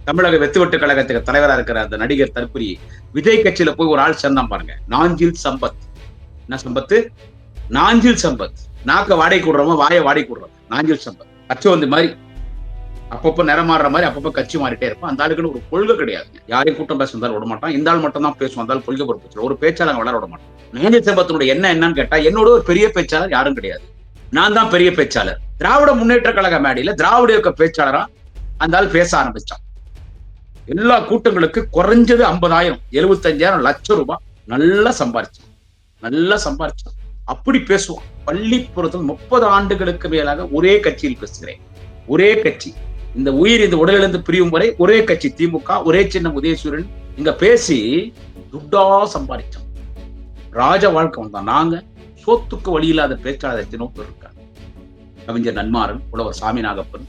தமிழக வெத்துவெட்டு கழகத்துக்கு தலைவரா இருக்கிற அந்த நடிகர் தற்குறி விஜய் கட்சியில போய் ஒரு ஆள் சேர்ந்தான் பாருங்க. நாஞ்சில் சம்பத். என்ன சம்பத்து? நாஞ்சில் சம்பத். நாக்க வாடகை கூடுறவன் வாயை வாடகை கூடுறவன் நாஞ்சில் சம்பத். கச்சவந்தி மாதிரி அப்பப்ப நிறம் மாறுற மாதிரி அப்பப்ப கட்சி மாறிட்டே இருப்பான். அந்த ஆளுக்குன்னு ஒரு கொள்கை கிடையாதுங்க. யாரையும் கூட்டம் பேச வந்தாலும் விட மாட்டான். இந்த ஆள் மட்டும் தான் பேசுவான். அந்த ஆள் கொள்கை பொறுப்பு ஒரு பேச்சாளர் வளர விட மாட்டான். நாஞ்சில் சம்பத்தினுடைய என்னன்னு கேட்டா, என்னோட ஒரு பெரிய பேச்சாளர் யாரும் கிடையாது. நான் தான் பெரிய பேச்சாளர். திராவிட முன்னேற்ற கழக மேடையில திராவிட இயக்க பேச்சாளரா அந்த ஆள் பேச ஆரம்பிச்சான். எல்லா கூட்டங்களுக்கு குறைஞ்சது 50,000 75,000 லட்சம் ரூபாய் நல்லா சம்பாரிச்சான். அப்படி பேசுவான். பள்ளிப்புறத்தில் 30 ஆண்டுகளுக்கு மேலாக ஒரே கட்சியில் பேசுகிறேன். ஒரே கட்சி. இந்த உயிர் இந்த உடலிலிருந்து பிரியும் வரை ஒரே கட்சி திமுக, ஒரே சின்னம் உதயசூரியன். இங்க பேசி துட்டா சம்பாதிச்சோம். ராஜ வாழ்க்கை வந்தான். நாங்க சோத்துக்கு வழி இல்லாத பேச்சாளர் எத்தனோ பேர் இருக்காங்க. கவிஞர் நன்மாறன், புலவர் சாமி நாகப்பன்,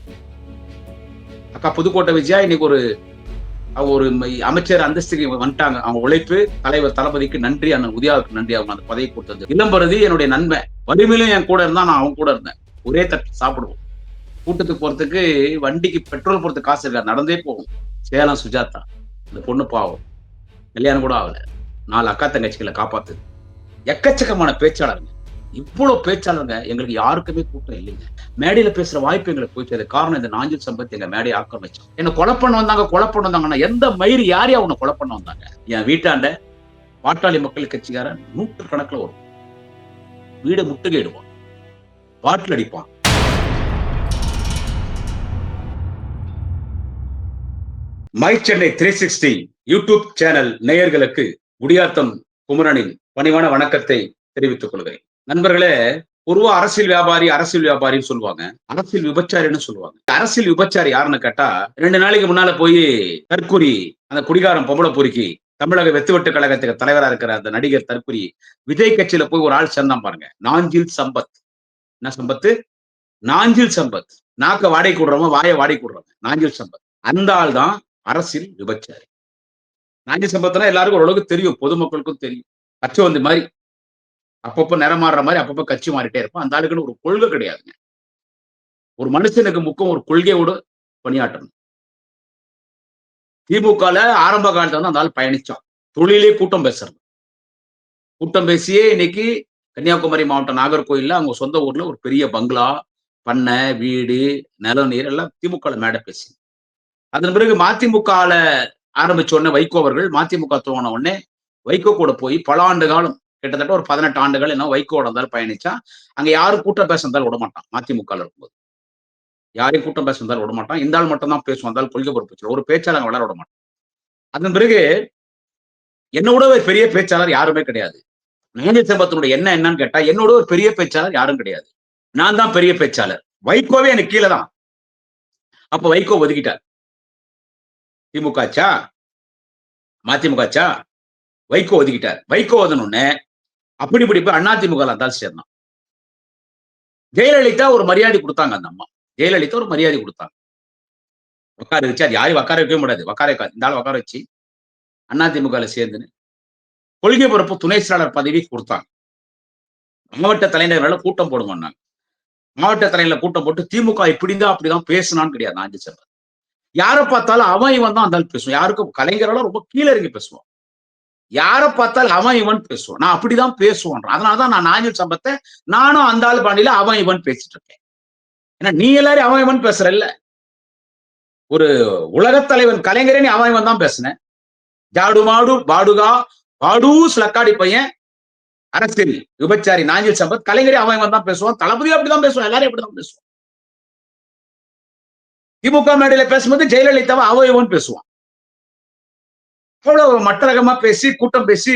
அக்கா புதுக்கோட்டை விஜயா இன்னைக்கு ஒரு அமைச்சர் அந்தஸ்துக்கு வந்துட்டாங்க. அவங்க உழைப்பு தலைவர் தளபதிக்கு நன்றி, அண்ணன் உதயாவுக்கு நன்றி. அவங்க அந்த பதவி கொடுத்தது. இளம்பரதி என்னுடைய நண்பன், வலிமையிலும் என் கூட இருந்தா நான் அவங்க கூட இருந்தேன். ஒரே தட்டு சாப்பிடுவோம். கூட்டத்துக்கு போறதுக்கு வண்டிக்கு பெட்ரோல் போறதுக்கு காசு இருக்காது, நடந்தே போகும். சேலம் சுஜாதா, இந்த பொண்ணு பாவம், கல்யாணம் கூட ஆகல, 4 அக்கா தங்கச்சிகளை காப்பாத்து. எக்கச்சக்கமான பேச்சாளருங்க. இவ்வளவு பேச்சாளருங்க. எங்களுக்கு யாருக்குமே கூட்டம் இல்லைங்க. மேடையில பேசுற வாய்ப்பு எங்களுக்கு போயிட்டு. காரணம் இந்த நாஞ்சில் சம்பத் எங்க மேடையை ஆக்கிரமிச்சோம். என்ன கொலை பண்ண வந்தாங்கன்னா எந்த மயிறு யாரையும் அவனை கொலை பண்ண வந்தாங்க? என் வீட்டாண்ட பாட்டாளி மக்கள் கட்சிக்காரன் 100 கணக்குல வரும். வீடை முட்டுகையிடுவான், பாட்டில் அடிப்பான். மை சென்னை 360 யூடியூப் சேனல் நேயர்களுக்கு குடியாத்தம் குமரனின் பணிவான வணக்கத்தை தெரிவித்துக் கொள்கிறேன். நண்பர்களே, பொதுவா அரசியல் வியாபாரின்னு சொல்லுவாங்க, அரசியல் விபச்சாரின்னு சொல்லுவாங்க. அரசியல் விபச்சாரி யாருன்னு கேட்டா, 2 நாளைக்கு முன்னால போய் தற்குறி அந்த குடிகாரம் பொம்பளை பொறுக்கி தமிழக வெத்துவெட்டு கழகத்துக்கு தலைவரா இருக்கிற அந்த நடிகர் தற்குறி விஜய் கட்சியில போய் ஒரு ஆள் சேர்ந்தான் பாருங்க. நாஞ்சில் சம்பத். என்ன சம்பத்து? நாஞ்சில் சம்பத். நாக்க வாடகை கூடுறவன் வாயை வாடகை கூடுறவன் நாஞ்சில் சம்பத். அந்த ஆள் தான் அரசியல் விபச்சாரி. நாஞ்சில் சம்பத்னா எல்லாருக்கும் ஓரளவுக்கு தெரியும், பொதுமக்களுக்கும் தெரியும். கச்சவந்தி மாதிரி அப்பப்ப நிறம் மாறுற மாதிரி அப்பப்ப கட்சி மாறிட்டே இருப்பான். அந்த ஆளுக்குன்னு ஒரு கொள்கை கிடையாதுங்க. ஒரு மனுஷனுக்கு முக்கம் ஒரு கொள்கையோடு பணியாற்றணும். திமுகல ஆரம்ப காலத்துல வந்து அந்த ஆள் பயணிச்சான். தொழிலே கூட்டம் பேசுறது. கூட்டம் பேசியே இன்னைக்கு கன்னியாகுமரி மாவட்டம் நாகர்கோயில்ல அவங்க சொந்த ஊர்ல ஒரு பெரிய பங்களா, பண்ணை, வீடு, நிலம், நீர் எல்லாம் திமுக மேடை பேசி. அதன் பிறகு மதிமுகல ஆரம்பிச்ச உடனே வைகோ அவர்கள் மதிமுக துவங்கின உடனே வைகோ கூட போய் பல ஆண்டு காலம், கிட்டத்தட்ட ஒரு 18 ஆண்டுகள் என்ன வைகோட இருந்தாலும் பயணிச்சா. அங்க யாரும் கூட்டம் பேச இருந்தாலும் விட மாட்டான். மதிமுக இருக்கும்போது யாரையும் கூட்டம் பேச இருந்தாலும் விட மாட்டான். இந்த ஆள் மட்டும் தான் பேசுவான். அந்த ஆள் கொள்கை பொறுப்பு ஒரு பேச்சாளர் வளர விட மாட்டான். அதன் பிறகு என்னோட ஒரு பெரிய பேச்சாளர் யாருமே கிடையாது. நாஞ்சில் சம்பத்தினுடைய என்னன்னு கேட்டா, என்னோட ஒரு பெரிய பேச்சாளர் யாரும் கிடையாது. நான் தான் பெரிய பேச்சாளர். வைகோவே எனக்கு கீழே தான். அப்ப வைகோ ஒதுக்கிட்டார். திமுக ஆச்சா, மதிமுக ஆச்சா, வைகோ ஒதுக்கிட்டார். வைகோ ஒதுனோடனே அப்படி போய் அதிமுக இருந்தாலும் சேர்ந்தான். ஜெயலலிதா ஒரு மரியாதை கொடுத்தாங்க. அந்த அம்மா ஜெயலலிதா ஒரு மரியாதை கொடுத்தாங்க. உட்கார வச்சு, அது யாரையும் உட்கார வைக்கவே முடியாது. உட்கார வைக்காது. இந்த ஆள் உட்கார வச்சு அதிமுக சேர்ந்துன்னு கொள்கை பொறுப்பு துணை செயலாளர் பதவி கொடுத்தாங்க. மாவட்ட தலைநகர்ல கூட்டம் போடுவாங்க. மாவட்ட தலைநகர்ல கூட்டம் போட்டு திமுக இப்படிதான் அப்படிதான் பேசினான்னு கிடையாது. நாஞ்சில் சம்பத் யாரை பார்த்தாலும் அவன் இவன் தான் அந்த பேசுவான். யாருக்கும் கலைஞரெல்லாம் ரொம்ப கீழே இறங்கி பேசுவான். யாரை பார்த்தாலும் அவன் இவன் பேசுவான். நான் அப்படிதான் பேசுவான். அதனாலதான் நான் நாஞ்சில் சம்பத்தை நானும் அந்த ஆள் பாண்டியில அவன் இவன் பேசிட்டு இருக்கேன். ஏன்னா நீ எல்லாரும் அவன் இவன் பேசுற இல்ல. ஒரு உலகத் தலைவன் கலைஞரே நீ அவன் இவன் தான் பேசுன. ஜாடு மாடு பாடுகா பாடூஸ் லக்காடி பையன் அரசியல் விபச்சாரி நாஞ்சில் சம்பத் கலைஞரே அவன் இவன் தான் பேசுவான். தளபதியும் அப்படிதான் பேசுவான். எல்லாரும் அப்படிதான் பேசுவான். திமுக மேடையில பேசும்போது ஜெயலலிதாவை அவன் இவன் பேசுவான். அவ்வளவு மட்டரகமா பேசி கூட்டம் பேசி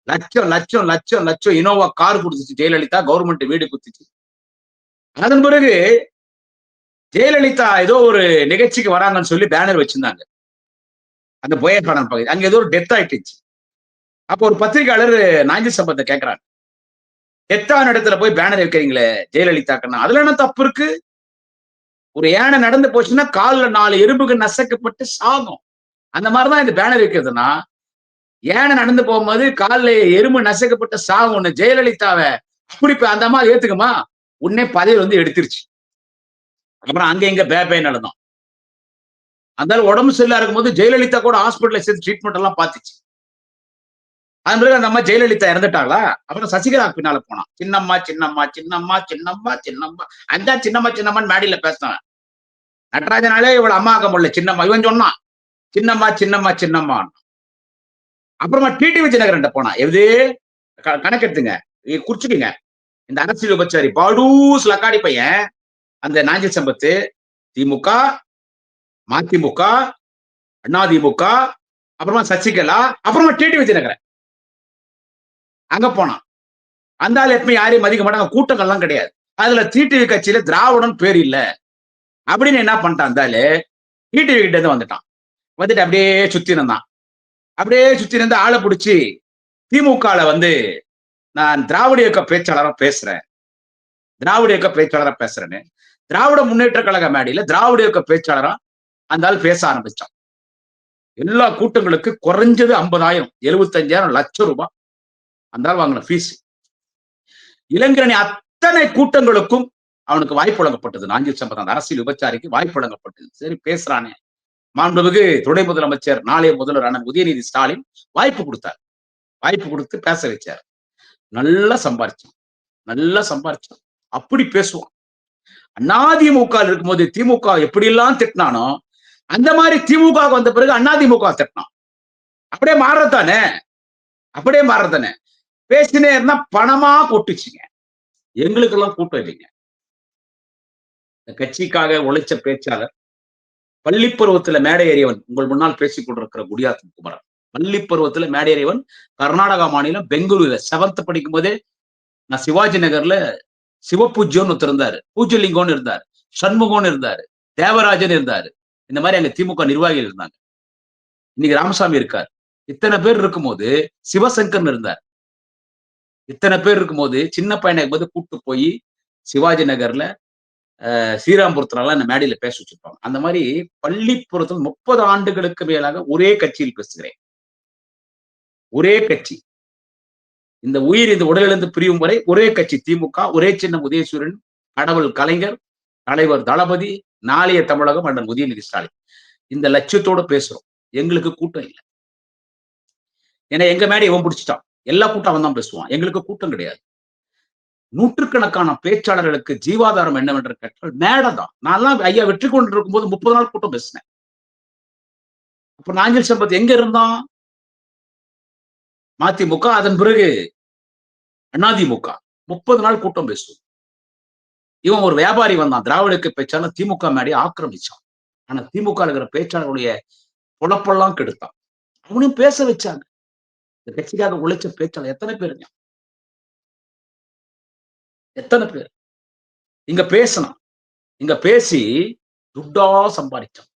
லட்சம் லட்சம் லட்சம் லட்சம் இனோவா கார் கொடுத்துச்சு ஜெயலலிதா. கவர்மெண்ட் வீடு குத்துச்சு. அதன் பிறகு ஜெயலலிதா ஏதோ ஒரு நிகழ்ச்சிக்கு வராங்கன்னு சொல்லி பேனர் வச்சிருந்தாங்க. அந்த போயக்கானன் பகுதி அங்க ஏதோ ஒரு டெத் ஆயிட்டுச்சு. அப்போ ஒரு பத்திரிகையாளர் நாஞ்சில் சம்பத்தை கேட்கிறாங்க, டெத்தான இடத்துல போய் பேனர் வைக்கிறீங்களே ஜெயலலிதாக்குன்னா அதுல என்ன தப்பு இருக்கு? ஒரு யானை நடந்து போச்சுன்னா காலில் 4 எறும்புக்கு நசக்கப்பட்டு சாகும். அந்த மாதிரிதான் இந்த பேனர் வைக்கிறதுனா, யானை நடந்து போகும்போது காலில் எறும்பு நசக்கப்பட்டு சாகும். ஜெயலலிதாவை அப்படி அந்த மாதிரி ஏத்துக்குமா? உடனே பதவி வந்து எடுத்துருச்சு. அப்புறம் அங்க இங்க பேபே நடந்தோம். அதனால உடம்பு சரியில்லா இருக்கும்போது ஜெயலலிதா கூட ஹாஸ்பிட்டல்ல சேர்த்து ட்ரீட்மெண்ட் எல்லாம் பார்த்துச்சு. அதன் பிறகு அந்த அம்மா ஜெயலலிதா இறந்துட்டாங்களா, அப்புறம் சசிகலா பின்னால போனான். சின்னம்மா, சின்னம்மா, சின்னம்மா, சின்னம்மா, சின்னம்மா. அதான் சின்னம்மா, சின்னம்மான்னு மேடையில பேசினவன். நடராஜனாலே இவள அம்மாக்க முடியல சின்னம்மா. இவன் சொன்னான். சின்னம்மா, சின்னம்மா, சின்னம்மா. அப்புறமா டிடி விஜயநகரன்ட்ட போனான். எது கணக்கெடுத்துங்க. குறிச்சுக்குங்க. இந்த அரசியல் விபச்சாரி பாடூஸ் லக்காடி பையன், அந்த நாஞ்சில் சம்பத்து, திமுக, மதிமுக, அதிமுக, அப்புறமா சசிகலா, அப்புறமா டிடி விஜயநகரன். அங்க போனான். அந்த ஆள் எப்பயும் யாரையும் மதிக்க மாட்டாங்க. கூட்டங்கள்லாம் கிடையாது. அதுல டிடிவி கட்சியில திராவிடன் பேர் இல்ல. அப்படின்னு என்ன பண்ணிட்டான் அந்த ஆளு, டிடிவி கிட்ட இருந்து வந்துட்டான். வந்துட்டு அப்படியே சுத்தி இருந்தான். அப்படியே சுத்தி இருந்து ஆள புடிச்சு திமுகல வந்து நான் திராவிட இயக்க பேச்சாளரா பேசுறேன். திராவிட இயக்க பேச்சாளரா பேசுறேன்னு. திராவிட முன்னேற்ற கழக மேடையில திராவிட இயக்க பேச்சாளரா அந்த ஆள் பேச ஆரம்பிச்சான். எல்லா கூட்டங்களுக்கு குறைஞ்சது 50,000 75,000 லட்சம் ரூபாய் அந்த ஆள் வாங்கின ஃபீஸ். இளைஞரணி அத்தனை கூட்டங்களுக்கும் அவனுக்கு வாய்ப்பு வழங்கப்பட்டது. நாஞ்சில் சம்பத் அந்த அரசியல் விபச்சாரிக்கு வாய்ப்பு வழங்கப்பட்டது. சரி பேசுறானே. மாண்புமிகு துணை முதலமைச்சர் நாளைய முதல்வர் அண்ணன் உதயநிதி ஸ்டாலின் வாய்ப்பு கொடுத்தார். வாய்ப்பு கொடுத்து பேச வச்சார். நல்லா சம்பாரிச்சான். நல்லா சம்பாரிச்சான். அப்படி பேசுவான். அதிமுக இருக்கும்போது திமுக எப்படி எல்லாம் திட்டினானோ அந்த மாதிரி திமுக வந்த பிறகு அதிமுக திட்டினான். அப்படியே மாறத்தானே. அப்படியே மாறத்தானே. பேசினே இருந்தா பணமா கொட்டுச்சுங்க. எங்களுக்கு எல்லாம் கூட்டம் இல்லைங்க. இந்த கட்சிக்காக உழைச்ச பேச்சாளர், பள்ளி பருவத்துல மேடை ஏறியவன், உங்கள் முன்னால் பேசிக் கொண்டிருக்கிற குடியாத் குமரன். பள்ளி பருவத்துல மேடை ஏறியவன், கர்நாடகா மாநிலம் பெங்களூருல 7th படிக்கும் போதே நான் சிவாஜி நகர்ல சிவபூஜ்யம்னு ஒருத்தர் இருந்தாரு. பூஜ்யலிங்கம்னு இருந்தாரு. சண்முகம்னு இருந்தாரு. தேவராஜன் இருந்தாரு. இந்த மாதிரி அங்க திமுக நிர்வாகிகள் இருந்தாங்க. இன்னைக்கு ராமசாமி இருக்கார். இத்தனை பேர் இருக்கும்போது சிவசங்கர் இருந்தார். இத்தனை பேர் இருக்கும்போது சின்ன பையனை இருக்கும்போது கூட்டு போய் சிவாஜி நகர்ல ஸ்ரீராம்புரத்துலலாம் இந்த மேடையில பேச வச்சிருப்பாங்க. அந்த மாதிரி பள்ளிப்புறத்தில் 30 ஆண்டுகளுக்கு மேலாக ஒரே கட்சியில் பேசுகிறேன். ஒரே கட்சி. இந்த உயிர் இந்த உடலிலிருந்து பிரியும் வரை ஒரே கட்சி திமுக, ஒரே சின்னம் உதயசூரியன், கடவுள் கலைஞர், தலைவர் தளபதி, நாளைய தமிழகம் அண்ணன் உதயநிதி ஸ்டாலின். இந்த லட்சியத்தோட பேசுறோம். எங்களுக்கு கூட்டம் இல்ல. ஏன்னா எங்க மேடை இவன் பிடிச்சிட்டான். எல்லா கூட்டம் அவன் தான் பேசுவான். எங்களுக்கு கூட்டம் கிடையாது. நூற்றுக்கணக்கான பேச்சாளர்களுக்கு ஜீவாதாரம் என்னவென்று கேட்டால் மேடை தான். நான்லாம் ஐயா வெற்றி கொண்டு இருக்கும்போது 30 நாள் கூட்டம் பேசினேன். அப்ப நாஞ்சில் சம்பத் எங்க இருந்தான்? மதிமுக, அதன் பிறகு அதிமுக. 30 நாள் கூட்டம் பேசுவோம். இவன் ஒரு வியாபாரி வந்தான். திராவிட இயக்க பேச்சாளர் திமுக மேடையை ஆக்கிரமிச்சான். ஆனா திமுக இருக்கிற பேச்சாளர்களுடைய பொழப்பெல்லாம் கெடுத்தான். அவனையும் பேச வச்சாங்க. இந்த கட்சிக்காக உழைச்ச பேச்சாளர் எத்தனை பேருங்க? எத்தனை பேர்? இங்க பேசினான். இங்க பேசி துட்டா சம்பாதிச்சான்.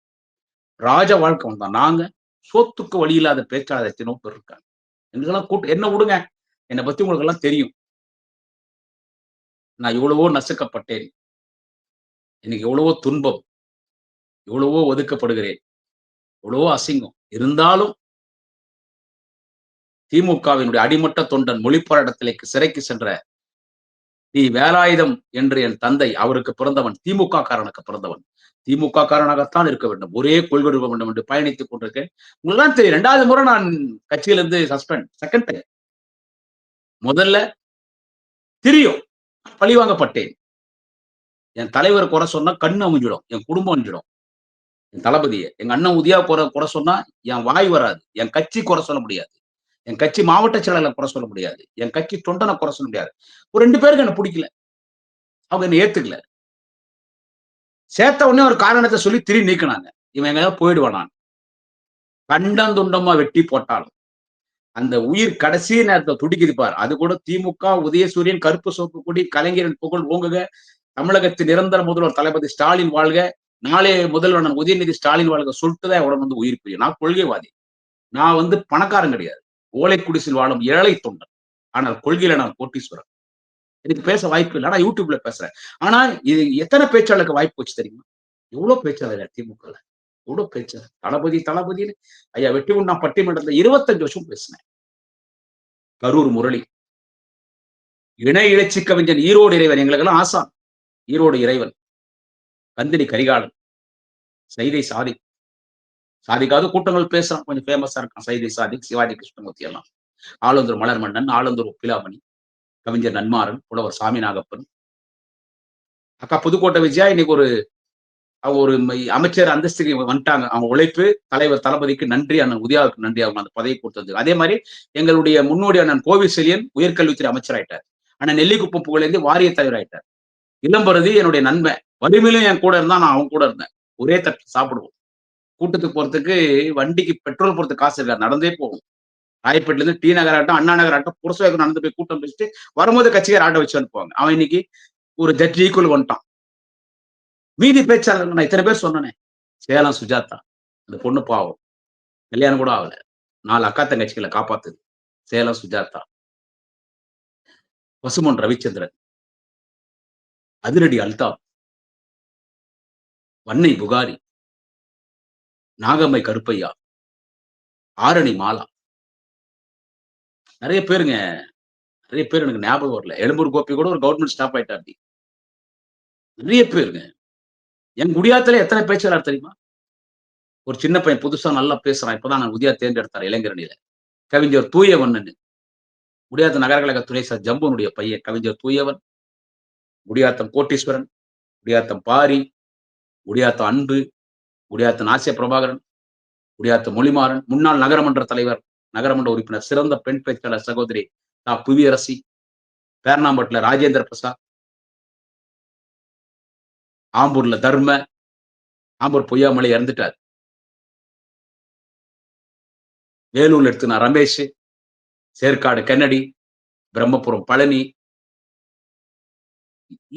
ராஜ வாழ்க்கை வந்தான். நாங்க சோத்துக்கு வழி இல்லாத பேச்சாளர் எத்தனோ பேர் இருக்காங்க. எங்களுக்கெல்லாம் கூட்டம் என்ன விடுங்க. என்னை பத்தி உங்களுக்கு எல்லாம் தெரியும். நான் எவ்வளவோ நசுக்கப்பட்டேன். எனக்கு எவ்வளவோ துன்பம். எவ்வளவோ ஒதுக்கப்படுகிறேன். எவ்வளவோ அசிங்கம். இருந்தாலும் திமுகவினுடைய அடிமட்ட தொண்டன் மொழிப்போராட்டத்திலே சிறைக்கு சென்ற டி. வேலாயுதம் என்று என் தந்தை அவருக்கு பிறந்தவன். திமுக காரனுக்கு பிறந்தவன். திமுக காரனாகத்தான் இருக்க வேண்டும். ஒரே கொள்கை இருக்க வேண்டும் என்று பயணித்துக் கொண்டிருக்கேன். உங்களுக்குலாம் தெரியும். 2வது முறை நான் கட்சியிலிருந்து சஸ்பெண்ட். Second time. முதல்ல தெரியும். பழிவாங்கப்பட்டேன். என் தலைவர் குறை சொன்னா கண்ணு அமுஞ்சிடும். என் குடும்பம் அமுஞ்சிடும். என் தளபதிய. எங்க அண்ணன் உதயா குறை சொன்னா என் வாய் வராது. என் கட்சி குறை சொல்ல முடியாது. என் கட்சி மாவட்ட செயலாளர் குறை சொல்ல முடியாது. என் கட்சி தொண்டனை குறை சொல்ல முடியாது. ஒரு 2 பேருக்கு என்ன பிடிக்கல. அவங்க என்ன ஏத்துக்கல. சேர்த்த உடனே ஒரு காரணத்தை சொல்லி நீக்கினாங்க. இவன் எங்கேயாவது போயிடுவானான். கண்டம் துண்டமா வெட்டி போட்டாலும் அந்த உயிர் கடைசி நேரத்தை துடிக்குது பார். அது கூட திமுக, உதயசூரியன், கருப்பு சோப்பு கொடி, கலைஞரின் புகழ் ஓங்குக, தமிழகத்தின் நிரந்தர முதல்வர் தளபதி ஸ்டாலின் வாழ்க, நாளே முதல்வர் உதயநிதி ஸ்டாலின் வாழ்க சொல்லிட்டு தான் உடம்பு வந்து உயிர் பிரியும். நான் கொள்கைவாதி. நான் வந்து பணக்காரன் கிடையாது. ஓலை குடிசில் வாழும் ஏழை தொண்டன். ஆனால் கொள்கையில நான் கோட்டீஸ்வரன். எனக்கு பேச வாய்ப்பு இல்லை. ஆனா யூடியூப்ல பேசுறேன். ஆனா இது எத்தனை பேச்சாளருக்கு வாய்ப்பு வச்சு தெரியுமா? எவ்வளவு பேச்சாளர் திமுகல. எவ்வளவு பேச்சாளர். தளபதி தளபதினு ஐயா வெற்றி நான் பட்டிமன்றத்துல 25 வருஷம் பேசினேன். கரூர் முரளி, இணை இலச்சி கவிஞன், ஈரோடு இறைவன், எங்களுக்கெல்லாம் ஆசான். ஈரோடு இறைவன், கந்திரி கரிகாலன், சைதை சாதி, சாதிக்காத கூட்டங்கள் பேசுறான். கொஞ்சம் ஃபேமஸா இருக்கான். சைதை சாதிக், சிவாஜி கிருஷ்ணமூர்த்தி எல்லாம். ஆளுந்தூர் மலர்மன்னன், ஆளுந்தூர் பிலாமணி, கவிஞர் நன்மாறன், புலவர் சாமி நாகப்பன், அக்கா புதுக்கோட்டை விஜயா இன்னைக்கு ஒரு ஒரு அமைச்சர் அந்தஸ்துக்கு வந்துட்டாங்க. அவங்க உழைப்பு தலைவர் தளபதிக்கு நன்றி, அண்ணன் உதயாவுக்கு நன்றி. அவங்க அந்த பதவி கொடுத்தது. அதே மாரி எங்களுடைய முன்னோடி அண்ணன் கோவி செழியன் உயர்கல்வித்துறை அமைச்சர் ஆயிட்டார். அண்ணன் நெல்லிக்குப்பம் புகழேந்தி வாரிய தலைவர் ஆயிட்டார். இளம்பரதி என்னுடைய நண்பன். வறுமையிலும் என் கூட இருந்தா நான் அவன் கூட இருந்தேன். ஒரே தட்டுல சாப்பிடுவோம். கூட்டத்துக்கு போறதுக்கு வண்டிக்கு பெட்ரோல் போறதுக்கு காசு இருக்காது. நடந்தே போகும். ராயப்பேட்ல இருந்து டி நகர் ஆட்டம், அண்ணா நகர் ஆட்டம், புரசைவாக்கம் நடந்து போய் கூட்டம் பேசிட்டு வரும்போது கட்சிக்கார ஆட்டோ வச்சு அனுப்புவாங்க. அவன் இன்னைக்கு ஒரு ஜட்ஜ் ஈக்குவல் வந்துட்டான். மீதி பேச்சாளர்கள் நான் இத்தனை பேர் சொன்னனே. சேலம் சுஜாதா. அந்த பொண்ணு பாவம். கல்யாணம் கூட ஆகல. 4 அக்கா தங்கச்சிகள காப்பாத்துது. சேலம் சுஜாதா. பசும்பொன் ரவிச்சந்திரன். அதிரடி அல்தாப். வன்னை புகாரி. நாகம்மை கருப்பையா. ஆரணி மாலா. நெறைய பேருங்க. நெறைய பேர் எனக்கு ஞாபகம் வரல. எழும்பூர் கோபி கூட ஒரு கவர்ன்மென்ட் ஸ்டாஃப் ஆயிட்டாப்டி. நெறைய பேருங்க. என் குடியாத்துல எத்தனை பேச்சாளர் தெரியுமா? ஒரு சின்ன பையன் புதுசா நல்லா பேசுறான். இப்பதான் நான் உதயா தேர்ந்தெடுத்தார் இளைஞரணியில. கவிஞர் தூயவன்னு. குடியாத்த நகரக்கழக துணை சார் ஜம்புனுடைய பையன் கவிஞர் தூயவன், குடியாத்தம் கோட்டீஸ்வரன், குடியாத்தம் பாரி, குடியாத்தம் அன்பு, குடியாத்தம் ஆசிய பிரபாகரன், குடியாத்தம் மொழிமாறன், முன்னாள் நகரமன்ற தலைவர், நகரமன்ற உறுப்பினர், சிறந்த பெண் பேச்சாளர் சகோதரி புவியரசி, பேரணாம்பட்டுல ராஜேந்திர பிரசாத், ஆம்பூர்ல தர்ம, ஆம்பூர் பொய்யாமலை இறந்துட்டார். வேலூர்ல எடுத்துனா ரமேஷ், சேர்க்காடு கென்னடி, பிரம்மபுரம் பழனி,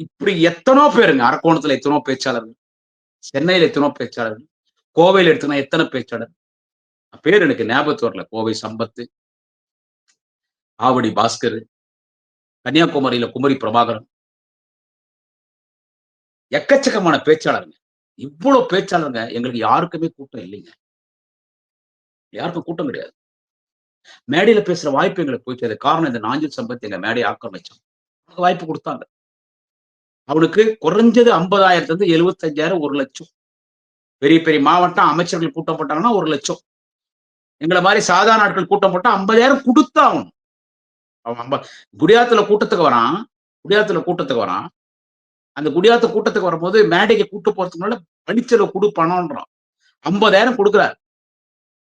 இப்படி எத்தனோ பேருங்க. அரக்கோணத்துல எத்தனோ பேச்சாளர்கள், சென்னையில எத்தனோ பேச்சாளர்கள், கோவையில எடுத்தனா எத்தனை பேச்சாளர். பேர் எனக்கு ஞாபகத்து வரல. கோவை சம்பத்து, ஆவடி பாஸ்கர், கன்னியாகுமரியில குமரி பிரபாகரன், எக்கச்சக்கமான பேச்சாளருங்க. இவ்வளவு பேச்சாளருங்க. எங்களுக்கு யாருக்குமே கூட்டம் இல்லைங்க. யாருக்கும் கூட்டம் கிடையாது. மேடையில பேசுற வாய்ப்பு எங்களுக்கு போயிட்டு அது காரணம் இந்த நாஞ்சில் சம்பத் எங்க மேடையை ஆக்கிரமிச்சான். வாய்ப்பு கொடுத்தாங்க. அவனுக்கு குறைஞ்சது 50,000 75,000 1,00,000. பெரிய பெரிய மாவட்டம் அமைச்சர்கள் கூட்டம் போட்டாங்கன்னா 1,00,000. எங்களை மாதிரி சாதாரண ஆட்கள் கூட்டம் போட்டா 50,000 கொடுத்தாகணும். அவன் குடியாத்துல கூட்டத்துக்கு வரான். குடியாத்துல கூட்டத்துக்கு வரான். அந்த குடியாத்த கூட்டத்துக்கு வரும்போது மேடைக்கு கூட்டு போறதுக்கு முன்னால பணிச்செலவு குடு பணம்ன்றான். 50,000 கொடுக்குறார்.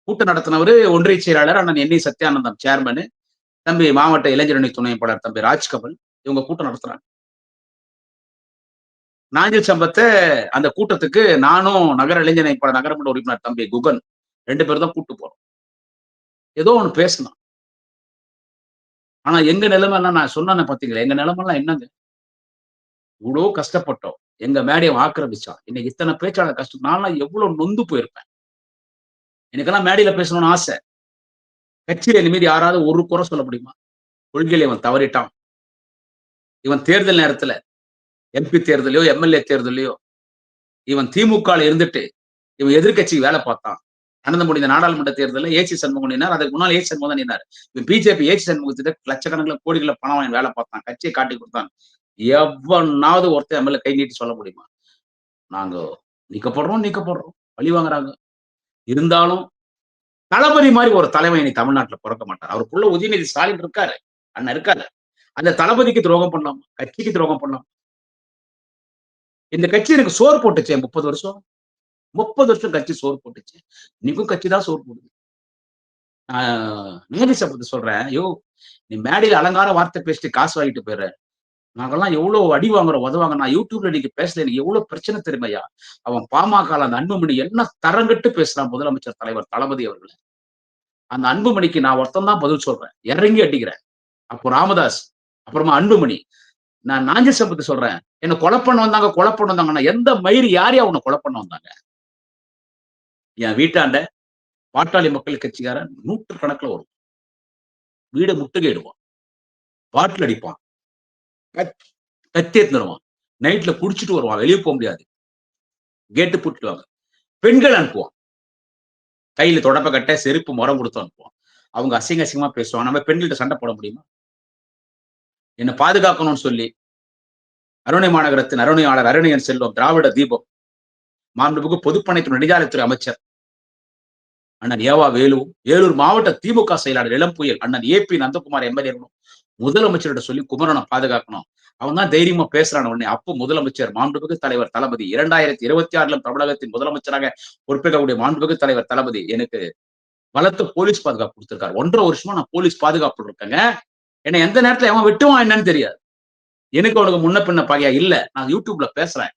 கூட்டம் நடத்தினவரு ஒன்றிய செயலாளர் அண்ணன் என். சத்யானந்தம் சேர்மன், தம்பி மாவட்ட இளைஞரணி துணைப்பாளர் தம்பி ராஜ்கமல், இவங்க கூட்டம் நடத்துறாங்க. நாஞ்சில் சம்பத்த அந்த கூட்டத்துக்கு நானும் நகர இளைஞரணி நகரமன்ற உறுப்பினர் தம்பி குகன் 2 பேரும் தான் கூட்டு போறோம். ஏதோ ஒண்ணு பேசணும். ஆனா எங்க நிலைமை என்ன நான் சொன்னேன் பாத்தீங்களா? எங்க நிலைமைலாம் என்னங்க? இவ்வளோ கஷ்டப்பட்டோம். எங்க மேடைய ஆக்கிரமிச்சான். இன்னைக்கு இத்தனை பேச்சாளர் கஷ்டம். நான்லாம் எவ்வளவு நொந்து போயிருப்பேன். எனக்கெல்லாம் மேடையில பேசணும்னு ஆசை. கட்சியில இனிமேல் யாராவது ஒரு குறை சொல்ல முடியுமா? கொள்கையில இவன் தவறிட்டான். இவன் தேர்தல் நேரத்துல எம்பி தேர்தலையோ, எம்எல்ஏ தேர்தலையோ, இவன் திமுகல இருந்துட்டு, இவன் எதிர்க்கட்சிக்கு வேலை பார்த்தான். நடந்து முடிந்த நாடாளுமன்ற தேர்தலில் ஏசி சண்முகம் நின்னார். அதுக்கு முன்னால் ஏசி சண்முகம் தான் நின்னார். இவன் பிஜேபி ஏசி சண்முகத்திட்ட லட்சக்கணக்கில் கோடிகள பணம் வாங்கி வேலை பார்த்தான். கட்சியை காட்டி கொடுத்தான். எவனாவது ஒருத்தன் எம்எல்ஏ கை நீட்டி சொல்ல முடியுமா? நாங்க நீக்கப்படுறோம். பழி வாங்குறாங்க. இருந்தாலும் தளபதி மாதிரி ஒரு தலைவன் இனி தமிழ்நாட்டுல பொறக்க மாட்டார். அவருக்குள்ள உதயநிதி ஸ்டாலின் இருக்காரு. அண்ணன் இருக்காரு. அந்த தளபதிக்கு துரோகம் பண்ணலாம். கட்சிக்கு துரோகம் பண்ணலாம். இந்த கட்சி எனக்கு சோறு போட்டுச்சு 30 வருஷம். 30 வருஷம் கட்சி சோறு போட்டுச்சு. இன்னைக்கும் கட்சி தான் சோறு போடுது. நேதி சம்பத்து சொல்றேன். யோ நீ மேடையில அலங்கார வார்த்தை பேசிட்டு காசு வாங்கிட்டு போயிடுற. நாங்கெல்லாம் எவ்வளவு அடி வாங்குறோம், உதவாங்க. நான் யூடியூப்ல இன்னைக்கு பேசல. எனக்கு எவ்வளவு பிரச்சனை தெரியுமையா? அவன் பாமக அந்த அன்புமணி என்ன தரங்கட்டு பேசுறான் முதலமைச்சர் தலைவர் தளபதி அவர்கள். அந்த அன்புமணிக்கு நான் ஒருத்தன் தான் பதில் சொல்றேன். இறங்கி அடிக்கிறேன். அப்போ ராமதாஸ், அப்புறமா அன்புமணி. நான் நாஞ்சில் சம்பத்து சொல்றேன். என்ன கொலை பண்ண வந்தாங்க. எந்த மயிறு யாரையா உன்னை கொலை பண்ண வந்தாங்க? என் வீட்டாண்ட பாட்டாளி மக்கள் கட்சிக்காரன் 100 கணக்குல வரும். வீடை முட்டுகையிடுவான். பாட்டில் அடிப்பான். கத்தி எடுத்துருவான். நைட்ல குடிச்சிட்டு வருவான். வெளியே போக முடியாது. கேட்டு பூட்டிடுவாங்க. பெண்கள் அனுப்புவான். கையில தொடப்ப கட்ட செருப்பு முறம் கொடுத்து அனுப்புவான். அவங்க அசிங்கமா பேசுவாங்க. நம்ம பெண்கள்கிட்ட சண்டை போட முடியுமா? என்ன பாதுகாக்கணும்னு சொல்லி அருணை மாநகரத்தின் அருணையாளர் அருணையன் செல்வம், திராவிட தீபம், மாண்புமிகு பொதுப்பணித்துறை நெடுஞ்சாலைத்துறை அமைச்சர் அண்ணன் ஏவா வேலு, வேலூர் மாவட்ட திமுக செயலாளர் இளம்புயல் அண்ணன் ஏபி நந்தகுமார் எம்எல்ஏ முதலமைச்சர்கிட்ட சொல்லி குமரனை பாதுகாக்கணும். அவன் தான் தைரியமா பேசுறான் உடனே. அப்போ முதலமைச்சர் மாண்புமிகு தலைவர் தளபதி 2026 தமிழகத்தின் முதலமைச்சராக பொறுப்பேற்கக்கூடிய மாண்புமிகு தலைவர் தளபதி எனக்கு பலத்த போலீஸ் பாதுகாப்பு கொடுத்திருக்காரு. 1.5 வருஷமா நான் போலீஸ் பாதுகாப்பு இருக்கேங்க. என்னை எந்த நேரத்துல எவன் வெட்டுவான் என்னன்னு தெரியாது. எனக்கு அவனுக்கு முன்ன பின்ன பகையா இல்ல. நான் யூடியூப்ல பேசுறேன்.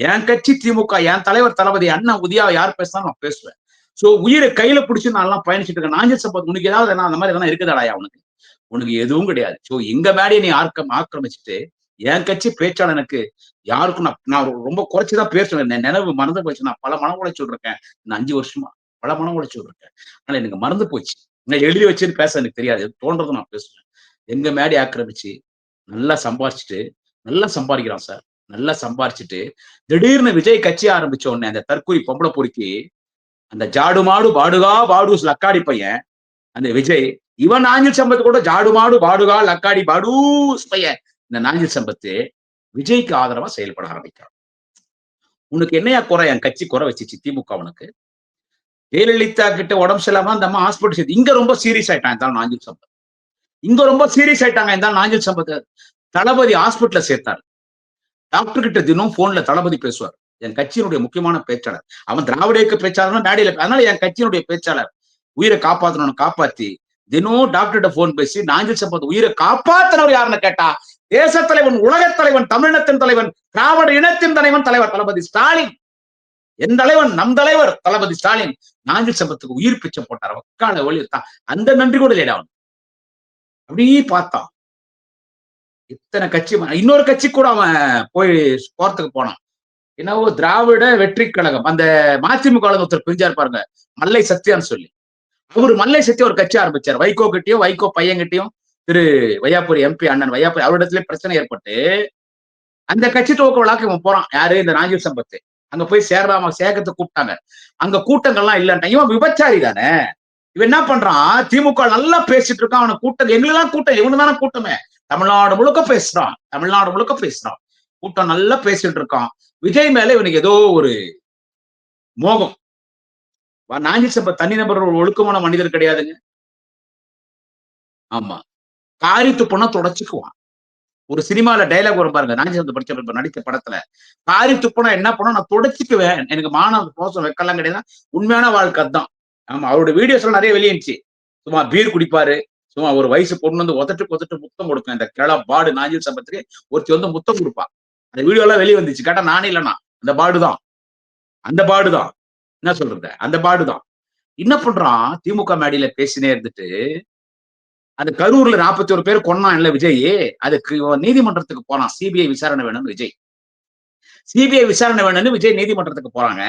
என் கட்சி திமுக, என் தலைவர் தளபதி அண்ணா உதயா யார் பேசினாலும் நான் பேசுவேன். சோ உயிரை கையில பிடிச்சு நான் எல்லாம் பயணிச்சுட்டு இருக்கேன். நாஞ்சல் சம்பத் உனக்கு ஏதாவது அந்த மாதிரி எதனா இருக்குதாடாயா உனக்கு? உனக்கு எதுவும் கிடையாது. சோ எங்க மேடையை நீ ஆக்கிரமிச்சுட்டு என் கட்சி பேச்சாளனுக்கு யாருக்கும் நான் ரொம்ப குறைச்சுதான் பேசுவேன். நினைவு மறந்து போச்சு. நான் பல மன உளைச்சல் இருக்கேன். இந்த 5 வருஷமா பல மன உளைச்சல் இருக்கேன். ஆனா எனக்கு மறந்து போச்சு. நான் எழுதி வச்சுன்னு பேச எனக்கு தெரியாது. தோன்றதை நான் பேசுவேன். எங்க மேடை ஆக்கிரமிச்சு நல்லா சம்பாரிச்சுட்டு நல்லா சம்பாதிக்கிறான் சார். நல்லா சம்பாரிச்சுட்டு திடீர்னு விஜய் கட்சி ஆரம்பிச்ச உடனே அந்த தற்கொலை பொம்பளை பொறுக்கி அந்த ஜாடு மாடு பாடுகா பாடூஸ் லக்காடி பையன் அந்த விஜய் இவன் நாஞ்சில் சம்பத்து கூட ஜாடு மாடு பாடுகா லக்காடி பாடூஸ் பையன் இந்த நாஞ்சில் சம்பத்து விஜய்க்கு ஆதரவா செயல்பட ஆரம்பிக்கிறான். உனக்கு என்னையா குறை? என் கட்சி குறை வச்சிச்சு திமுக உனக்கு. ஜெயலலிதா கிட்ட உடம்பு சரியில்லாம அந்த அம்மா ஹாஸ்பிட்டல் சேர்த்து இங்க ரொம்ப சீரியஸ் ஆயிட்டான் இருந்தாலும் நாஞ்சில் சம்பத். இங்க ரொம்ப சீரியஸ் ஆயிட்டாங்க இருந்தாலும் நாஞ்சில் சம்பத் தளபதி ஹாஸ்பிட்டல சேர்த்தாரு. டாக்டர் கிட்ட தினம் போன்ல தளபதி பேசுவார். என் கட்சியினுடைய முக்கியமான பேச்சாளர். அவன் திராவிட இயக்க பேச்சாளர் மேடையில. அதனால என் கட்சியினுடைய பேச்சாளர் உயிரை காப்பாற்றணும்னு காப்பாத்தி தினம் டாக்டர்கிட்ட போன் பேசி நாஞ்சில் சம்பத் உயிரை காப்பாத்தினவர் யாருன்னு கேட்டா தேச தலைவன், உலக தலைவன், தமிழினத்தின் தலைவன், திராவிட இனத்தின் தலைவன் தலைவர் தளபதி ஸ்டாலின். என் தலைவன் நம் தலைவர் தளபதி ஸ்டாலின் நாஞ்சில் சம்பத்துக்கு உயிர் பிச்சை போட்டார். வக்கால ஒளி அந்த நன்றி கூட இல்லையா அவன். அப்படியே பார்த்தான். இத்தனை கட்சி இன்னொரு கட்சி கூட அவன் போய் போறதுக்கு போனான். என்னவோ திராவிட வெற்றி கழகம் அந்த மதிமுக ஒருத்தர் பிரிஞ்சார் பாருங்க, மல்லை சத்யான்னு சொல்லி. அவரு மல்லை சத்யா ஒரு கட்சி ஆரம்பிச்சார். வைகோ கிட்டையும் வைகோ பையன்கிட்டையும் திரு வையாபுரி எம்பி அண்ணன் வையாபுரி அவரிடத்துல பிரச்சனை ஏற்பட்டு அந்த கட்சி துவக்க விழாக்கு இவன் போறான். யாரு? இந்த நாஞ்சில் சம்பத்து. அங்க போய் சேரலாமா சேகத்தை கூப்பிட்டாங்க. அங்க கூட்டங்கள்லாம் இல்லன்ட்டான். இவன் விபச்சாரி தானே. இவன் என்ன பண்றான்? திமுக நல்லா பேசிட்டு இருக்கான். அவனை கூட்டம் எங்களுதான் கூட்டம், இவனு தானே கூட்டமே. தமிழ்நாடு முழுக்க பேசுறான். தமிழ்நாடு முழுக்க பேசுறான். கூட்டம் நல்லா பேசிட்டு இருக்கான். விஜய் மேல இவனுக்கு ஏதோ ஒரு மோகம். நாஞ்சில் சம்பத் தனிநபர் ஒரு ஒழுக்கமான மனிதர் கிடையாதுங்க. ஆமா, காரி துப்புனா தொடச்சுக்குவான். ஒரு சினிமால டைலாக் வரும் பாருங்க, நாஞ்சில் சம்பத் படிச்ச நடித்த படத்துல காரி துப்புனா என்ன பண்ண நான் தொடச்சுக்குவேன். எனக்கு மாணவ மோசம் வைக்கலாம் கிடையாது. உண்மையான வாழ்க்கை தான். ஆமா, அவரோட வீடியோஸ் எல்லாம் நிறைய வெளியிடுச்சு. சும்மா பீர் குடிப்பாரு. சும்மா ஒரு வயசு பொண்ணு வந்து ஒதட்டு முத்தம் கொடுக்கும். இந்த கிளா பாடு நாஞ்சில் சம்பத்துக்கு ஒருத்தி வந்து முத்தம் கொடுப்பான். அந்த வீடியோ எல்லாம் வெளியே வந்துச்சு. கேட்டா நானே இல்லைன்னா அந்த பாடுதான். அந்த பாடுதான். என்ன சொல்றது? அந்த பாடுதான். என்ன பண்றான்? திமுக மேடையில பேசினே இருந்துட்டு அந்த கரூர்ல 41 பேர் கொன்னான் இல்ல விஜய், அதுக்கு நீதிமன்றத்துக்கு போனான். சிபிஐ விசாரணை வேணும்னு விஜய். சிபிஐ விசாரணை வேணும்னு விஜய் நீதிமன்றத்துக்கு போறாங்க.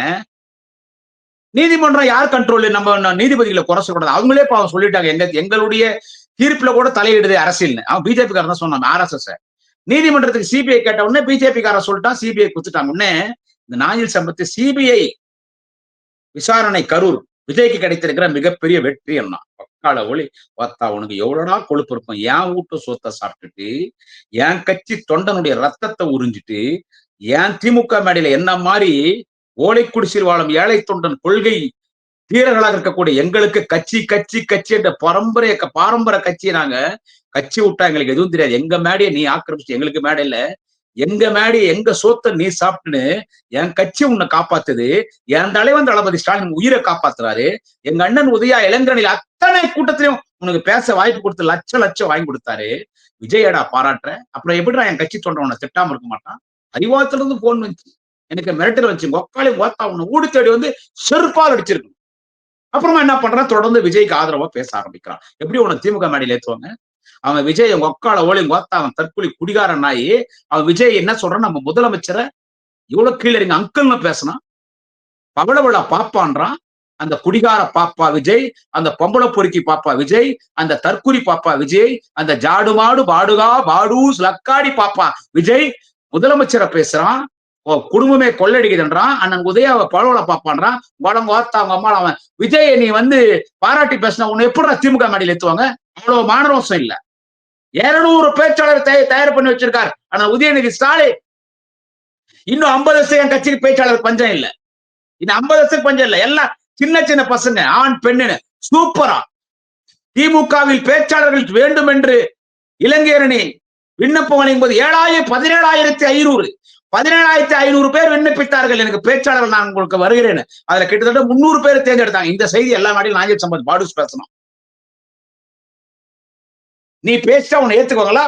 நீதிமன்றம் யார் கண்ட்ரோல்? நம்ம நீதிபதிகளை குறை சொல்லக்கூடாது. அவங்களே பாவம் சொல்லிட்டாங்க, எங்களுடைய தீர்ப்புல கூட தலையிடுது அரசியல்னு. அவன் பிஜேபி காரன் தான் சொன்னான், RSS. நீதிமன்றத்துக்கு சிபிஐ கேட்ட உடனே பிஜேபி காரன் சொல்லிட்டான், சிபிஐ குத்துட்டாங்க. உடனே இந்த நாஞ்சில் சம்பத்து சிபிஐ விசாரணை கரூர் விஜய்க்கு கிடைத்திருக்கிற மிகப்பெரிய வெற்றி என்ன? பக்கால ஒளி பார்த்தா உனக்கு எவ்வளவுடா கொழுப்பு இருக்கும்? என் வீட்டு சொத்தை சாப்பிட்டுட்டு என் கட்சி தொண்டனுடைய ரத்தத்தை உறிஞ்சிட்டு என் திமுக மேடையில என்ன மாதிரி ஓலை குடிசில் வாழும் ஏழை தொண்டன் கொள்கை வீரர்களாக இருக்கக்கூடிய எங்களுக்கு கட்சி கட்சி கட்சி என்ற பாரம்பரிய கட்சியை நாங்க கட்சி விட்டா எங்களுக்கு எதுவும் தெரியாது. எங்க மேடையை நீ ஆக்கிரமிச்சு எங்களுக்கு மேடை இல்ல, எங்க மேடையை எங்க சோத்தை நீ சாப்பிட்டுன்னு என் கட்சி உன்னை காப்பாத்துது. என் தலைவன் தளபதி ஸ்டாலின் உயிரை காப்பாத்துறாரு. எங்க அண்ணன் உதயா இளைஞரணியில் அத்தனை கூட்டத்திலையும் உனக்கு பேச வாய்ப்பு கொடுத்து லட்சம் வாங்கி கொடுத்தாரு. விஜயடா பாராட்டுற. அப்புறம் எப்படிடா என் கட்சி தொண்டை உன்னை திட்டாம இருக்க மாட்டான்? அறிவாத்துல இருந்து போன் வந்துச்சு, எனக்கு மிரட்டல் வச்சு ஒக்காளி ஓத்தா உன்னை ஊடு தேடி வந்து செருப்பால் அடிச்சிருக்கு. அப்புறமா என்ன பண்றான்? தொடர்ந்து விஜய்க்கு ஆதரவா பேச ஆரம்பிக்கிறான். எப்படி உனக்கு திமுக மேடையில ஏத்துவாங்க? அவன் விஜய் ஒக்கால ஓலி ஓத்தா அவன் தற்கொலை குடிகாரன் ஆகி அவன் விஜய் என்ன சொல்றான்? நம்ம முதலமைச்சரை இவ்வளவு கீழே இருங்க அங்கிள்னு பேசினான். பவளவிழா பாப்பான்றான். அந்த குடிகார பாப்பா விஜய், அந்த பொம்பளை பொறுக்கி பாப்பா விஜய், அந்த தற்குறி பாப்பா விஜய், அந்த ஜாடு மாடு பாடுகா பாடூஸ் லக்காடி பாப்பா விஜய் முதலமைச்சரை பேசுறான். குடும்பமே கொள்ளடிக்குதுன்றான். அண்ணன் உதயாவை பழவளை பாப்பான்றான். உடம்பு ஓத்தா அவங்க அம்மா அவன் விஜய் நீ வந்து பாராட்டி பேசினா உன்னை எப்படி திமுக மேடையில் ஏத்துவாங்க? அவ்வளவு மானரோசம் இல்ல. 200 பேச்சாளர் தயார் பண்ணி வச்சிருக்காரு ஆனா உதயநிதி ஸ்டாலின். இன்னும் 50 வருஷம் என் கட்சிக்கு பேச்சாளர் பஞ்சம் இல்ல. இன்னும் 50 வருஷத்துக்கு பஞ்சம் இல்ல. எல்லாம் சின்ன சின்ன பசங்க, ஆண் பெண்ணு சூப்பரா. திமுகவில் பேச்சாளர்கள் வேண்டும் என்று இளைஞரணி விண்ணப்பம் வழங்கும் போது 17,500 17,500 பேர் விண்ணப்பித்தார்கள். எனக்கு பேச்சாளர்கள் நான் உங்களுக்கு வருகிறேன். அதுல கிட்டத்தட்ட 300 பேர் தேர்ந்தெடுத்தாங்க. இந்த செய்தி எல்லா நாட்டிலும் நாஞ்சில் சம்பத் பாடுஸ் பேசணும். நீ பேசிட்டா உன்னை ஏத்துக்குவாங்களா?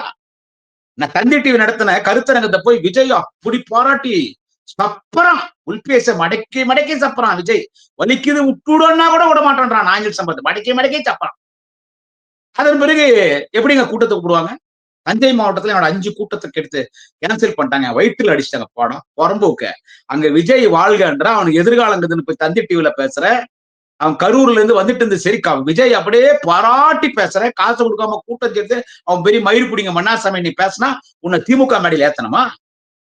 நான் தந்தி டிவி நடத்தின கருத்தரங்கத்தை போய் விஜய் அப்படி பாராட்டி சப்பறான். உள்பேச மடக்கி மடக்கி சப்பறான். விஜய் வலிக்குது விட்டுடனா கூட விட மாட்டேன்றான். நாஞ்சில் சம்பத் மடக்கி மடக்கி சப்பறான். அதன் பிறகு எப்படிங்க கூட்டத்தை கூப்பிடுவாங்க? தஞ்சை மாவட்டத்துல என்னோட 5 கூட்டத்துக்கு எடுத்து கேன்சல் பண்ணிட்டாங்க. வயிற்றுல அடிச்சிட்டாங்க பாடம் புறம்போக்க. அங்க விஜய் வாழ்கன்ற அவனுக்கு எதிர்காலங்கிறதுன்னு போய் தந்தி டிவில பேசுற. அவன் கரூர்ல இருந்து வந்துட்டு இருந்து சரி விஜய் அப்படியே பாராட்டி பேசுற. காசு கொடுக்காம கூட்டம் சேர்த்து அவன் பெரிய மயிர் பிடிங்க மன்னாசாமி நீ பேசினா உன்னை திமுக மேடையில் ஏத்தனமா?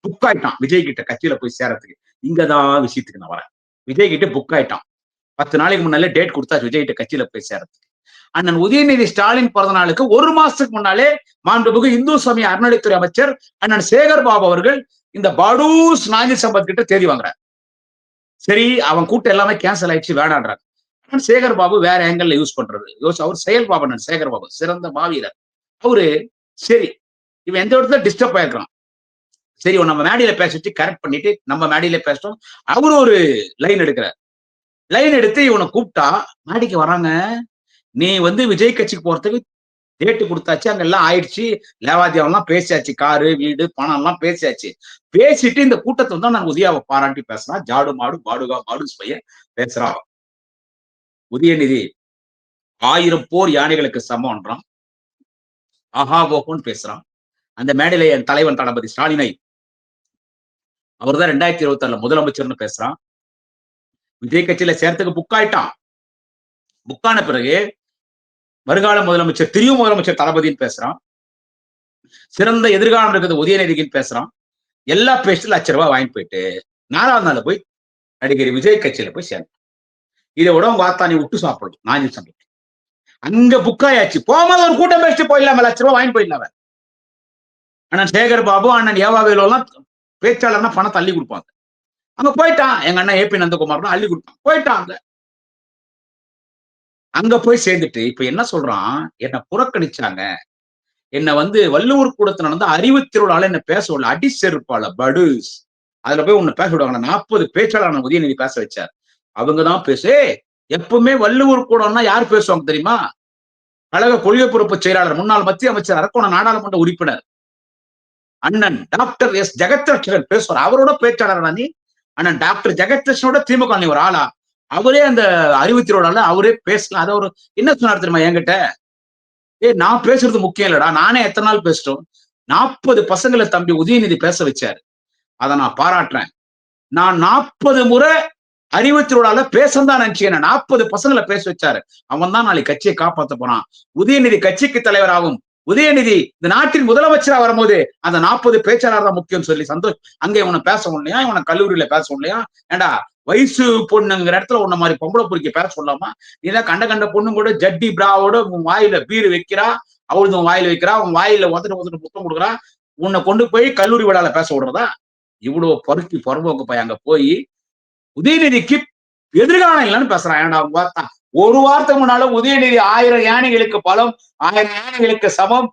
புக் ஆயிட்டான் விஜய் கிட்ட கட்சியில போய் சேரத்துக்கு. இங்கதான் விஷயத்துக்கு நான் வரேன். விஜய் கிட்ட புக் ஆயிட்டான். 10 நாளைக்கு முன்னாலே டேட் கொடுத்தாச்சு விஜய் கிட்ட கட்சியில போய் சேரத்துக்கு. அண்ணன் உதயநிதி ஸ்டாலின் பிறந்த நாளுக்கு 1 மாசத்துக்கு முன்னாலே மாண்புமிகு இந்து சமய அறநிலைத்துறை அமைச்சர் அண்ணன் சேகர் பாபு அவர்கள் இந்த பாடூஸ் நாஞ்சில் சம்பத் கிட்ட தேதி வாங்குறார். சரி அவன் கூட்டம் எல்லாமே கேன்சல் ஆயிடுச்சு வேணான்றாங்க. சேகர் பாபு வேற ஆங்கிள் யூஸ் பண்றது அவர் செயல்பாபு சேகர் பாபு சிறந்த மாவீரர். அவரு சரி இவன் எந்த இடத்துல டிஸ்டர்ப் ஆயிருக்கான். சரி நம்ம மேடையில பேசிட்டு கரெக்ட் பண்ணிட்டு நம்ம மேடையில பேசிட்டோம். அவரு ஒரு லைன் எடுக்கிறார். லைன் எடுத்து இவனை கூப்பிட்டா மேடைக்கு வராங்க. நீ விஜய் கட்சிக்கு போறதுக்கு டேட்டு கொடுத்தாச்சு. அங்க எல்லாம் ஆயிடுச்சு. லேவாதியம் எல்லாம் பேசியாச்சு. காரு வீடு பணம் எல்லாம் பேசியாச்சு. பேசிட்டு இந்த கூட்டத்தை நான் உதயாவை பாராட்டி பேசுறான். ஜாடு மாடு பாடுகா மாடு பையன் பேசுறான். உதயநிதி 1000 போர் யானைகளுக்கு சமம்ன்றான். ஆஹாவோன்னு பேசுறான். அந்த மேடையில என் தலைவன் தளபதி ஸ்டாலினை அவர் தான் 2026 முதலமைச்சர்னு பேசுறான். விஜய் கட்சியில சேர்த்துக்கு புக் ஆயிட்டான். புக்கான பிறகு வருங்கால முதலமைச்சர் திரியும் முதலமைச்சர் தளபதினு பேசுறான். சிறந்த எதிர்காலம் இருக்கிறது உதயநிதிக்குன்னு பேசுறான். எல்லா பேஸ்ட்ல ₹1,00,000 வாங்கிட்டு போயிட்டு 4வது நாள் போய் நடிகர் விஜய் கட்சியில போய் சேர்ந்தான். இதை விட உங்க ஆத்தா நீ விட்டு சாப்பிடணும். நாஞ்சில் சம்பத் அங்க புக்காயாச்சு. போகும்போது ஒரு கூட்டம் பேசிட்டு போயிடலாம். ₹1,00,000 வாங்கி போயிடலாம். அண்ணன் சேகர் பாபு அண்ணன் ஏவாவேலு எல்லாம் பேச்சாளர்னா பணம் தள்ளி கொடுப்பாங்க. அங்க போயிட்டான். எங்க அண்ணன் ஏபி நந்தகுமார் அள்ளி கொடுப்பான். போயிட்டான். அங்க போய் சேர்ந்துட்டு இப்ப என்ன சொல்றான்? என்ன புறக்கணிச்சாங்க. என்ன வள்ளுவர் கூடத்துல நடந்த அறிவு திருவிழால என்ன பேச விடல. அடி செருப்பால படுஸ் அதுல போய் உன்னை பேச விடுவாங்க. 40 பேச்சாளர் உதயநிதி பேச வச்சார். அவங்கதான் பேசு. எப்பவுமே வள்ளுவர் கூடம்னா யார் பேசுவாங்க தெரியுமா? கழக கொள்கை பொறுப்பு செயலாளர் முன்னாள் மத்திய அமைச்சர் அரக்கோணம் நாடாளுமன்ற உறுப்பினர் அண்ணன் டாக்டர் எஸ் ஜெகத்ரட்சகன் பேசுவார். அவரோட பேச்சாளர் நீ அண்ணன் டாக்டர் ஜெகத்ரட்சனோட திமுக நீ ஒரு ஆளா? அவரே அந்த அறிவுத்திரோட அவரே பேசலாம். அதை ஒரு என்ன சொன்னார் தெரியுமா என்கிட்ட? நான் பேசுறது முக்கியம் இல்லடா. நானே எத்தனை நாள் பேசிட்டோம். 40 பசங்களை தம்பி உதயநிதி பேச வச்சாரு. அதை நான் பாராட்டுறேன். நான் 40 முறை அறிவுத்திரோட பேசதான் நினைச்சேன். 40 பசங்களை பேச வச்சாரு. அவன் தான் நாளைக்கு கட்சியை காப்பாற்ற போறான். உதயநிதி கட்சிக்கு தலைவராகும். உதயநிதி இந்த நாட்டின் முதலமைச்சரா வரும்போது அந்த 40 பேச்சாளர் தான் முக்கியம் சொல்லி சந்தோஷ். அங்க இவனை பேச முடியலையா? இவனை கல்லூரியில பேச முடியலையா? ஏண்டா வயசு பொண்ணுங்கிற இடத்துல உன்ன மாதிரி பொம்பளை பொறுக்கி பேச சொல்லாமா? நீதான் கண்ட பொண்ணு கூட ஜட்டி பிராவோட உன் வாயில பீரு வைக்கிறா. அவளுக்கு உன் வாயில வைக்கிறா. உன் வாயில ஒதுட்டு புத்தம் கொடுக்குறா. உன்னை கொண்டு போய் கல்லூரி விழால பேச விடுறதா? இவ்வளவு பருக்கி புறம்போக்கு போய் அங்க போய் உதயநிதிக்கு எதிர்காலம் இல்லைன்னு பேசுறான். ஏன்டா பார்த்தா ஒரு வாரத்துக்கு முன்னால உதயநிதி 1000 யானைகளுக்கு பலம் 1000 யானைகளுக்கு சமம்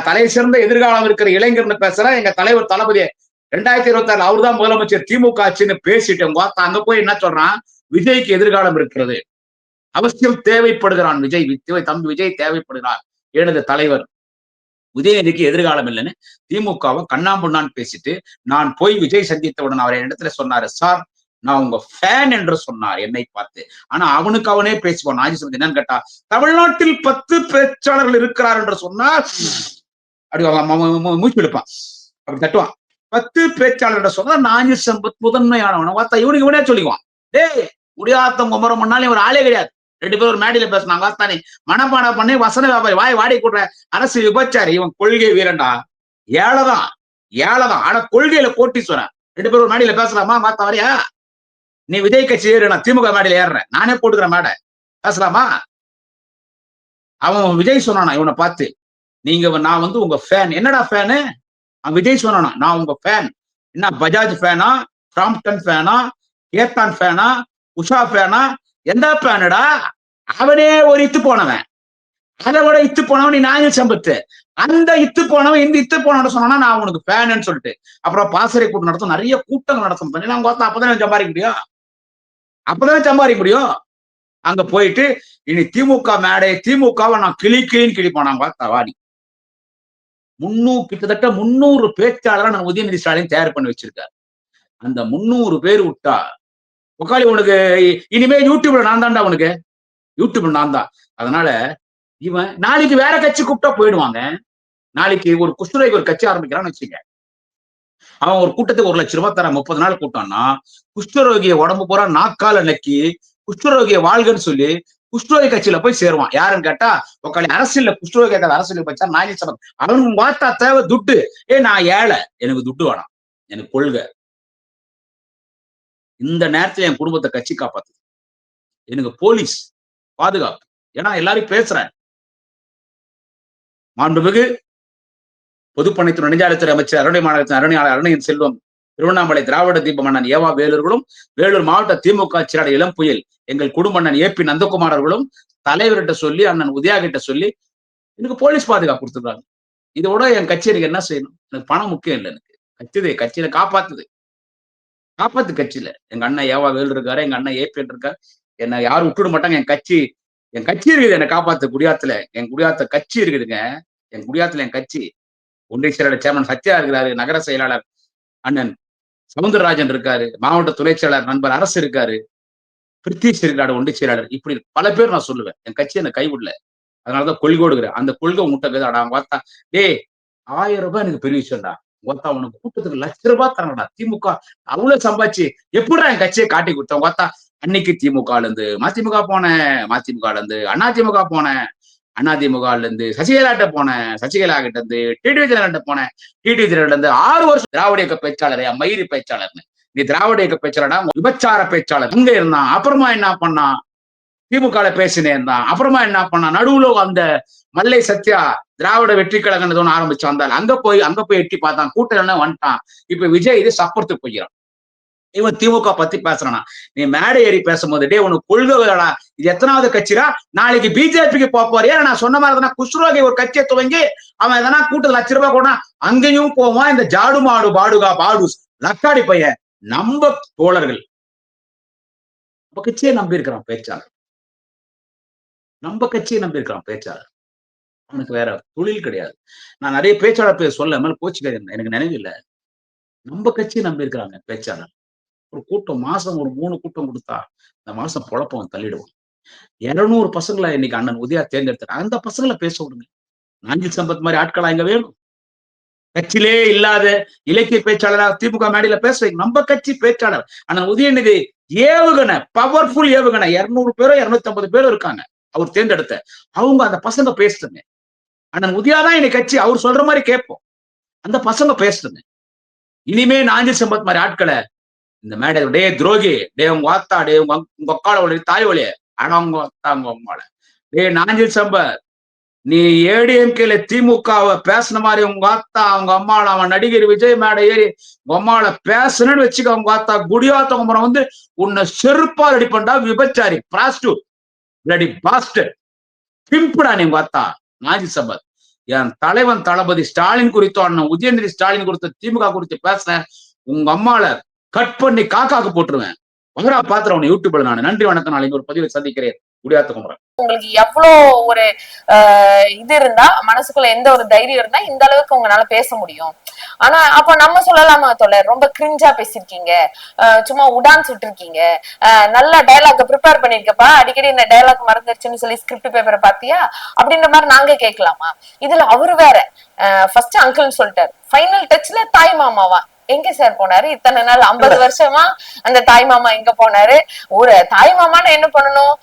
தலை சிறந்த எதிர்காலம் இருக்கிற இளைஞர்னு பேசுற எங்க தலைவர் தளபதி 2026 அவர் தான் முதலமைச்சர் திமுக ஆட்சின்னு பேசிட்டு பார்த்தா அங்க போய் என்ன சொல்றான்? விஜய்க்கு எதிர்காலம் இருக்கிறது. அவசியம் தேவைப்படுகிறான் விஜய். தம்பி விஜய் தேவைப்படுகிறார். எனது தலைவர் உதயநிதிக்கு எதிர்காலம் இல்லைன்னு திமுகவை கண்ணாம்புண்ணான்னு பேசிட்டு நான் போய் விஜய் சந்தித்தவுடன் அவர் இடத்துல சொன்னாரு, சார் நான் உங்க ஃபேன் என்று சொன்னார் என்னை பார்த்து. ஆனா அவனுக்கு அவனே பேசுவான். நாஞ்சில் சம்பத் என்னன்னு கேட்டா, தமிழ்நாட்டில் 10 பேச்சாளர்கள் இருக்கிறார் என்று சொன்னார். அப்படி மூச்சு எடுப்பான். அப்படி தட்டுவான். 10 பேச்சாளர் சொன்னா நாஞ்சில் சம்பத் முதன்மையானவன பார்த்தா இவனுக்கு இவனே சொல்லிக்குவான். டேய் முடியாத்தம் குமரம் பண்ணாலும் இவர் ஆளே கிடையாது. 2 பேர் ஒரு மேடையில பேசினாங்க. வாத்தானே மனப்பாட பண்ணி வசன வியாபாரி வாய் வாடி கூடுற அரசு விபச்சாரி. இவன் கொள்கை வீரன்டா. ஏழைதான். ஆனா கொள்கையில கோட்டீஸ்வரன். 2 பேர் ஒரு மேடையில பேசலாமா? மாத்தா வரியா? நீ விஜய் கட்சி ஏறு, நான் திமுக மேடையில ஏறுறேன். நானே போட்டுக்கிற மேடை பேசலாமா? அவன் விஜய் சொன்னானா இவனை பார்த்து, நீங்க நான் உங்க ஃபேன். என்னடா ஃபேனு? அவன் விஜய் சொன்னானா நான் உங்க ஃபேன். என்ன பஜாஜ் ஃபேனா? கிராம்ப்டன் ஃபேனா? கேத்தான் ஃபேனா? உஷா ஃபேனா? எந்த ஃபேனுடா? அவனே ஒரு இத்து போனவன். அதை விட இத்து போனவன் நீ நாஞ்சில் சம்பத்து. அந்த இத்து போனவன் இந்த இத்து போனவன் சொன்னா நான் உனக்கு ஃபேனுன்னு சொல்லிட்டு அப்புறம் பாசறை கூட்டம் நடத்தும், நிறைய கூட்டங்கள் நடத்தும். அப்பதானே சம்பாதிக்க முடியும், அப்பதானே சம்பாதிக்க முடியும். அங்க போயிட்டு இனி திமுக மேடை, திமுகவை நான் கிளின்னு கிழிப்பான். நான் பார்த்தா வாடி கிட்டத்தட்ட 300 பேச்சாளரை நான் உதயநிதி ஸ்டாலின் தயார் பண்ணி வச்சிருக்காரு. அந்த 300 பேர் விட்டா உக்காளி உனக்கு இனிமே யூடியூப்ல நான் தான்டா, உனக்கு யூடியூப்ல நான் தான். அதனால இவன் நாளைக்கு வேற கட்சி கூப்பிட்டா போயிடுவாங்க. நாளைக்கு ஒரு குஷ்டரோகிக்கு ஒரு கட்சி ஆரம்பிக்கிறான்னு வச்சுக்க, அவன் ஒரு கூட்டத்துக்கு 1 லட்சம் ரூபாய் தரான், 30 நாள் கூட்டம்னா குஷ்டரோகிய உடம்பு பூரா நாக்கால நக்கி குஷ்டரோகிய வாழ்கன்னு சொல்லி குஷ்டரோகி கட்சியில போய் சேருவான். யாருன்னு கேட்டா உக்காளி அரசியல்ல குஷ்டரோகி கேட்காத அரசியல் பச்சா நாயகி சபை. அவனுக்கு பார்த்தா தேவை துட்டு. நான் ஏழை, எனக்கு துட்டு வேணாம், எனக்கு கொள்கை. இந்த நேரத்துல என் குடும்பத்தை கட்சி காப்பாத்து, எனக்கு போலீஸ் பாதுகாப்பு. ஏன்னா எல்லாரும் பேசுறேன். மாண்புமிகு பொதுப்பணித்துறை நெடுஞ்சாலைத்துறை அமைச்சர் அருணை மாநகரத்தின் அருணையின் செல்வம் திருவண்ணாமலை திராவிட தீப மன்னன் ஏவா வேலூர்களும், வேலூர் மாவட்ட திமுக செயலாளர் இளம் புயல் எங்கள் குடும்பண்ணன் ஏபி நந்தகுமார் அவர்களும் தலைவர்கிட்ட சொல்லி, அண்ணன் உதயா கிட்ட சொல்லி எனக்கு போலீஸ் பாதுகாப்பு கொடுத்துருக்காங்க. இதோட என் கட்சி எனக்கு என்ன செய்யணும்? எனக்கு பணம் முக்கியம் இல்லை, எனக்கு கட்சியில காப்பாத்து கட்சியில. எங்க அண்ணன் ஏவா வேலு இருக்காரு, எங்க அண்ணன் ஏபி இருக்காரு, என்ன யாரும் விட்டுட மாட்டாங்க. என் கட்சி இருக்குது, என்னை காப்பாத்து. குடியாத்துல என் குடியாத்த கட்சி இருக்குதுங்க. என் குடியாத்துல என் கட்சி ஒன்றிய செயலாளர் சேர்மன் சத்யா இருக்கிறாரு, நகர செயலாளர் அண்ணன் சவுந்தரராஜன் இருக்காரு, மாவட்ட துணை செயலாளர் நண்பர் அரசு இருக்காரு, பிரித்திஷ் இருக்காரு ஒன்றிய செயலாளர். இப்படி பல பேர் நான் சொல்லுவேன். என் கட்சி என்னை கைவிடல, அதனாலதான் கொள்கையோடுகிறேன். அந்த கொள்கை முட்டை அவங்க பார்த்தா டேய் 1000 ரூபாய் எனக்கு பெரிய விஷயம்டா, பார்த்தா உனக்கு கூட்டத்துக்கு 1,00,000 ரூபாய் தரங்கடா. திமுக அவ்வளவு சம்பாதிச்சு எப்படிடா என் கட்சியை காட்டி கொடுத்தவங்க பார்த்தா அன்னைக்கு திமுக இருந்து மதிமுக போனேன், மதிமுக இருந்து அதிமுக போனேன், அதிமுக இருந்து சசிகலாட்ட போனேன், சசிகலா கிட்ட இருந்து டிடிவி தினகரன் போனேன், டிடிவி தினகரன் இருந்து 6 வருஷம் திராவிட இயக்க பேச்சாளர், மயிரி பேச்சாளர்னு. நீ திராவிட இயக்க பேச்சாளர்டா, விபச்சார பேச்சாளர் அங்க இருந்தான். அப்புறமா என்ன பண்ணா, திமுக பேசினே இருந்தான். அப்புறமா என்ன பண்ணா, நடுவுல அந்த மல்லை சத்யா திராவிட வெற்றி கழகம் ஆரம்பிச்சு வந்தால் அங்க போய் எட்டி பார்த்தான், கூட்டம் என்ன வந்துட்டான். இப்ப விஜய் இது சப்பரத்துக்கு போகிறான். இவன் திமுக பத்தி பேசுறானா, நீ மேடை ஏறி பேசும்போது டே உனக்கு கொள்கைடா, இது எத்தனாவது கட்சிடா, நாளைக்கு பிஜேபிக்கு போறியா? நான் சொன்ன மாதிரி தானே குஷ்ரோகி ஒரு கட்சியை துவங்கி அவன் எதனா கூட்டத்தில் 1,00,000 ரூபாய் கூட அங்கேயும் போவான். இந்த ஜாடு மாடு பாடு லக்காடி பையன் நம்ம தோழர்கள் நம்ம கட்சியை நம்பி இருக்கிறான் பேச்சாளர், நம்ம கட்சியை நம்பி இருக்கிறான் பேச்சாளர். அவனுக்கு வேற தொழில் கிடையாது. நான் நிறைய பேச்சாளர் பேர் சொல்ல மேல கோச்சுக்காது, எனக்கு நினைவு இல்லை. நம்ம கட்சியை நம்பி இருக்கிறாங்க பேச்சாளர். ஒரு கூட்டம் மாசம் ஒரு 3 கூட்டம் கொடுத்தா இந்த மாசம் பொழப்பம் தள்ளிடுவோம். 200 பசங்களை இன்னைக்கு அண்ணன் உதயா தேர்ந்தெடுத்தாங்க. அந்த பசங்களை பேச விடுங்க. நாஞ்சில் சம்பத் மாதிரி ஆட்களா இங்க வேணும். கட்சியிலே இல்லாத இலக்கிய பேச்சாளராக திமுக மேடையில பேச வைங்க. நம்ம கட்சி பேச்சாளர் அண்ணன் உதயநிதி ஏவுகணை, பவர்ஃபுல் ஏவுகணை. 200 பேரோ 250 பேரோ இருக்காங்க அவர் தேர்ந்தெடுத்த. அவங்க அந்த பசங்க பேசுறங்க. அண்ணன் உதயாதான் இன்னைக்கு கட்சி, அவர் சொல்ற மாதிரி கேட்போம். அந்த பசங்க பேசுறங்க. இனிமே நாஞ்சில் சம்பத் மாதிரி ஆட்களை இந்த மேடை டே துரோகி, டே உங்க வாத்தா, டே உங்க ஒக்கால ஒளி தாய் ஒளிய அடவங்க வாத்தாங்க உங்கள டே நாஞ்சில் சம்பத், நீ ஏடிஎம்கேல திமுகவை பேசின மாதிரி உங்க ஆத்தா அவங்க அம்மாவை அவன் நடிகர் விஜய் மேடை ஏறி உங்க அம்மாவை பேசணும்னு வச்சுக்க, அவங்க ஆத்தா குடியாத்தவங்க வந்து உன்னை செருப்பா ரெடி பண்ணா, விபச்சாரி பிராஸ்டியூட் ரெடி பாஸ்டர் பிம்புடா நீ உங்க ஆத்தா நாஞ்சில் சம்பத். என் தலைவன் தளபதி ஸ்டாலின் குறித்தோ அண்ணன் உதயநிதி ஸ்டாலின் குறித்து திமுக குறித்து பேசுறேன், உங்க அம்மால கட் பண்ணி காக்காக்கு போட்டுருவேன். மகரா பாத்திரம் யூடியூப்ல. நான் நன்றி வணக்கம். நாளைக்கு ஒரு பதிவில் சந்திக்கிறேன். குடியாத்த குமரன். உங்களுக்கு எவ்வளோ ஒரு இது இருந்தா, மனசுக்குள்ள எந்த ஒரு தைரியம் இருந்தா இந்த அளவுக்கு உங்களால பேச முடியும். ஆனா அப்ப நம்ம சொல்லலாமா தோழர், ரொம்ப கிரிஞ்சா பேசிருக்கீங்க, சும்மா உடான் சுட்டிருக்கீங்க, நல்ல டயலாக் ப்ரிப்பேர் பண்ணிருக்கப்பா, அடிக்கடி இந்த டயலாக் மறந்துருச்சுன்னு சொல்லி ஸ்கிரிப்ட் பேப்பரை பாத்தியா அப்படின்ற மாதிரி நாங்க கேட்கலாமா? இதுல அவரு வேற ஃபர்ஸ்ட் அங்கிள்னு சொல்லிட்டாரு, ஃபைனல் டச்ல தாய் மாமாவா எங்க சார் போனாரு இத்தனை நாள்? 50 வருஷமா அந்த தாய் மாமா எங்க போனாரு? ஒரு தாய் மாமான்னு என்ன பண்ணணும்?